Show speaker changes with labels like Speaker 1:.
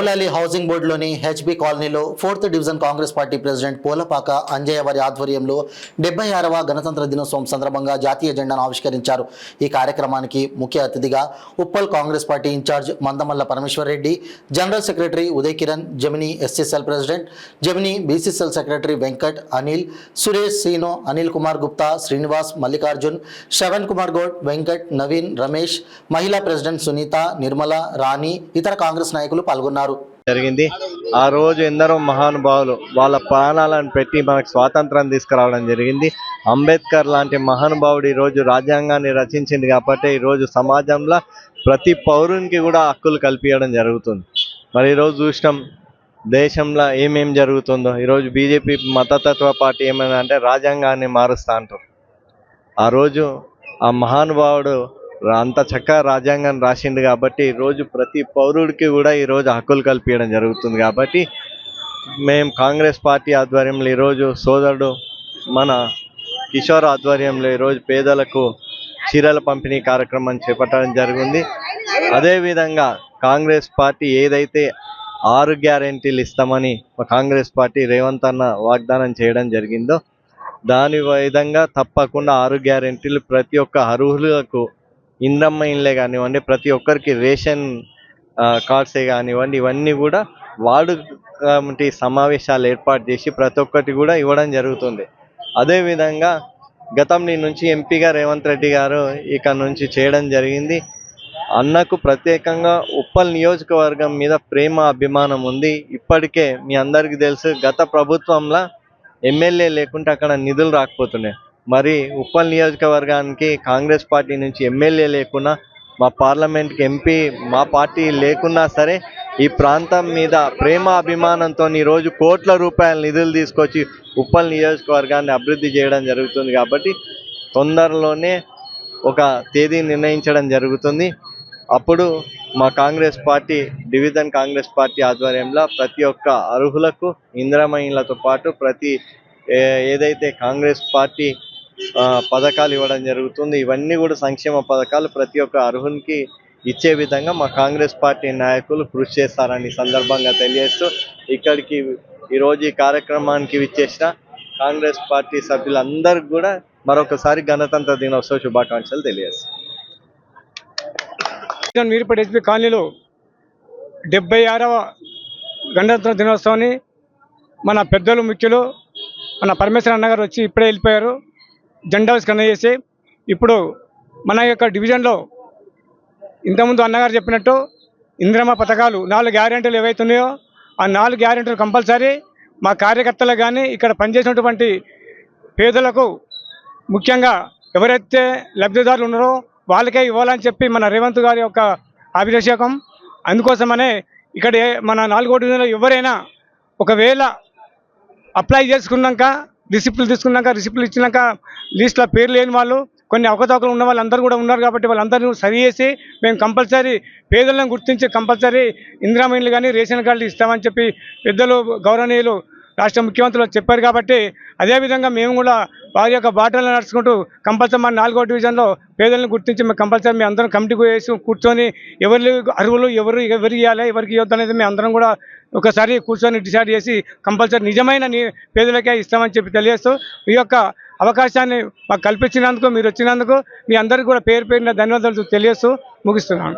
Speaker 1: Devlali housing బోర్డులోని HB కాలనీలో 4th division Congress party president Polapaka Anjaiah వారి ఆధ్వర్యంలో 76వ గణతంత్ర దినోత్సవం సందర్భంగా జాతీయ జెండాను ఆవిష్కరించారు. ఈ కార్యక్రమానికి ముఖ్య అతిథిగా Uppal Congress party incharge Mandamalla Parameshwar Reddy, general secretary Uday Kiran, Jamini SCCL president, Jamini BCCL secretary Venkat, Anil, Suresh, Seenu, Anil Kumar Gupta, Srinivas, Mallikarjun, Shravan Kumar Goud, Venkat, Naveen, Ramesh, మహిళా ప్రెసిడెంట్ సునీత, నిర్మల, రాణి, ఇతర కాంగ్రెస్ నాయకులు పాల్గొన్నారు.
Speaker 2: జరిగింది. ఆ రోజు ఎందరో మహానుభావులు వాళ్ళ ప్రాణాలను పెట్టి మనకు స్వాతంత్రం తీసుకురావడం జరిగింది. అంబేద్కర్ లాంటి మహానుభావుడు ఈరోజు రాజ్యాంగాన్ని రచించింది కాబట్టి ఈరోజు సమాజంలో ప్రతి పౌరునికి కూడా హక్కులు కల్పించడం జరుగుతుంది. మరి ఈరోజు చూసినాం దేశంలో ఏమేం జరుగుతుందో. ఈరోజు బీజేపీ మతతత్వ పార్టీ ఏమైనా అంటే రాజ్యాంగాన్ని మారుస్తా అంటారు. ఆ రోజు ఆ మహానుభావుడు అంత చక్కగా రాజ్యాంగాన్ని రాసిండు కాబట్టి ఈరోజు ప్రతి పౌరుడికి కూడా ఈరోజు హక్కులు కల్పించడం జరుగుతుంది. కాబట్టి మేము కాంగ్రెస్ పార్టీ ఆధ్వర్యంలో ఈరోజు సోదరుడు మన కిషోర్ ఆధ్వర్యంలో ఈరోజు పేదలకు చీరల పంపిణీ కార్యక్రమం చేపట్టడం జరిగింది. అదేవిధంగా కాంగ్రెస్ పార్టీ ఏదైతే 6 గ్యారెంటీలు ఇస్తామని కాంగ్రెస్ పార్టీ రేవంత్ అన్న వాగ్దానం చేయడం జరిగిందో దాని విధంగా తప్పకుండా 6 గ్యారెంటీలు ప్రతి ఒక్క అర్హులకు ఇంద్రమ్మ ఇండ్లే కానివ్వండి, ప్రతి ఒక్కరికి రేషన్ కార్డ్సే కానివ్వండి, ఇవన్నీ కూడా వార్డు కమిటీ సమావేశాలు ఏర్పాటు చేసి ప్రతి ఒక్కటి కూడా ఇవ్వడం జరుగుతుంది. అదేవిధంగా గతంలో నుంచి ఎంపీగా రేవంత్ రెడ్డి గారు ఇక్కడ నుంచి చేయడం జరిగింది. అన్నకు ప్రత్యేకంగా ఉప్పల్ నియోజకవర్గం మీద ప్రేమ అభిమానం ఉంది. ఇప్పటికే మీ అందరికీ తెలుసు గత ప్రభుత్వంలో ఎమ్మెల్యే లేకుంటే అక్కడ నిధులు రాకపోతున్నాయి. మరి ఉప్పల్ నియోజకవర్గానికి కాంగ్రెస్ పార్టీ నుంచి ఎమ్మెల్యే లేకున్నా, మా పార్లమెంట్కి ఎంపీ మా పార్టీ లేకున్నా సరే ఈ ప్రాంతం మీద ప్రేమ అభిమానంతో ఈరోజు కోట్ల రూపాయల నిధులు తీసుకొచ్చి ఉప్పల్ నియోజకవర్గాన్ని అభివృద్ధి చేయడం జరుగుతుంది. కాబట్టి తొందరలోనే ఒక తేదీ నిర్ణయించడం జరుగుతుంది. అప్పుడు మా Congress party division Congress party ఆధ్వర్యంలో ప్రతి ఒక్క అర్హులకు ఇందిరమ్మ పాటు ప్రతి ఏదైతే కాంగ్రెస్ పార్టీ పథకాలు ఇవ్వడం జరుగుతుంది. ఇవన్నీ కూడా సంక్షేమ పథకాలు ప్రతి ఒక్క అర్హునికి ఇచ్చే విధంగా మా కాంగ్రెస్ పార్టీ నాయకులు కృషి చేస్తారని సందర్భంగా తెలియజేస్తూ ఇక్కడికి ఈరోజు ఈ కార్యక్రమానికి విచ్చేసిన కాంగ్రెస్ పార్టీ సభ్యులందరికీ కూడా మరొకసారి గణతంత్ర దినోత్సవ శుభాకాంక్షలు తెలియజేస్తాం.
Speaker 3: మీరుపేట ఎస్పీ కాలనీలో 76వ గణతంత్ర దినోత్సవాన్ని మన పెద్దలు ముఖ్యులు మన పరమేశ్వర అన్న గారు వచ్చి ఇప్పుడే వెళ్ళిపోయారు. జెండా ఆవిష్కరణ చేసి ఇప్పుడు మన యొక్క డివిజన్లో ఇంతకుముందు అన్నగారు చెప్పినట్టు ఇందిరమ్మ పథకాలు 4 గ్యారెంటీలు ఏవైతున్నాయో ఆ 4 గ్యారెంటీలు కంపల్సరీ మా కార్యకర్తలకు కానీ ఇక్కడ పనిచేసినటువంటి పేదలకు ముఖ్యంగా ఎవరైతే లబ్ధిదారులు ఉన్నారో వాళ్ళకే ఇవ్వాలని చెప్పి మన రేవంత్ గారి యొక్క అభిషేకం. అందుకోసమనే ఇక్కడ మన 4వ డివిజన్లో ఎవరైనా ఒకవేళ అప్లై చేసుకున్నాక రిసిప్ట్లు ఇచ్చినాక లిస్టులో పేరు లేని వాళ్ళు కొన్ని అవకతవకలు ఉన్న వాళ్ళందరూ కూడా ఉన్నారు. కాబట్టి వాళ్ళందరూ సరి చేసి మేము కంపల్సరీ పేదలను గుర్తించి కంపల్సరీ ఇందిరమ్మ ఇండ్లు కానీ రేషన్ కార్డులు ఇస్తామని చెప్పి పెద్దలు గౌరవనీయులు రాష్ట్ర ముఖ్యమంత్రులు చెప్పారు. కాబట్టి అదేవిధంగా మేము కూడా వారి యొక్క బాటలు నడుచుకుంటూ కంపల్సరీ మన 4వ డివిజన్లో పేదలను గుర్తించి మేము కంపల్సరీ మేము అందరం కమిటీకి వేసి కూర్చొని ఎవరి అర్హులు ఎవరు ఇవ్వాలి ఎవరికి ఇవ్వద్దు అనేది మేము అందరం కూడా ఒకసారి కూర్చొని డిసైడ్ చేసి కంపల్సరీ నిజమైన పేదలకే ఇస్తామని చెప్పి తెలియజేస్తూ ఈ యొక్క అవకాశాన్ని మాకు కల్పించినందుకు మీరు వచ్చినందుకు మీ అందరికీ కూడా పేరు పేరున ధన్యవాదాలు తెలియజేస్తూ ముగిస్తున్నాను.